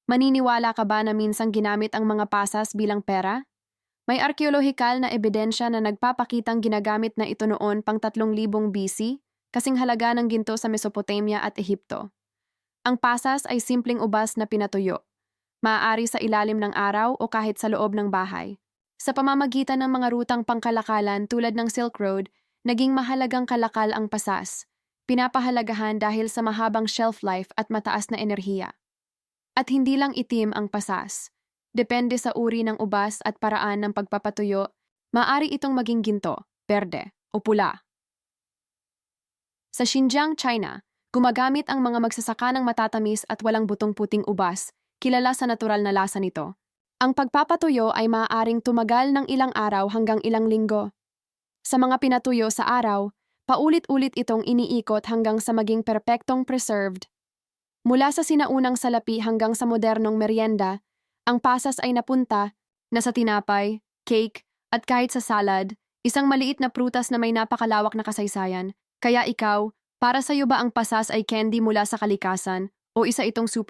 Maniniwala ka ba na minsang ginamit ang mga pasas bilang pera? May arkeolohikal na ebidensya na nagpapakitang ginagamit na ito noon pang 3,000 BC, kasing halaga ng ginto sa Mesopotamia at Ehipto. Ang pasas ay simpleng ubas na pinatuyo, maaari sa ilalim ng araw o kahit sa loob ng bahay. Sa pamamagitan ng mga rutang pangkalakalan tulad ng Silk Road, naging mahalagang kalakal ang pasas. Pinapahalagahan dahil sa mahabang shelf life at mataas na enerhiya. At hindi lang itim ang pasas. Depende sa uri ng ubas at paraan ng pagpapatuyo, maaari itong maging ginto, berde, o pula. Sa Xinjiang, China, gumagamit ang mga magsasaka ng matatamis at walang butong puting ubas, kilala sa natural na lasa nito. Ang pagpapatuyo ay maaaring tumagal ng ilang araw hanggang ilang linggo. Sa mga pinatuyo sa araw, paulit-ulit itong iniikot hanggang sa maging perpektong preserved. Mula sa sinaunang salapi hanggang sa modernong merienda, ang pasas ay napunta na sa tinapay, cake, at kahit sa salad, isang maliit na prutas na may napakalawak na kasaysayan. Kaya ikaw, para sa iyo ba ang pasas ay candy mula sa kalikasan o isa itong super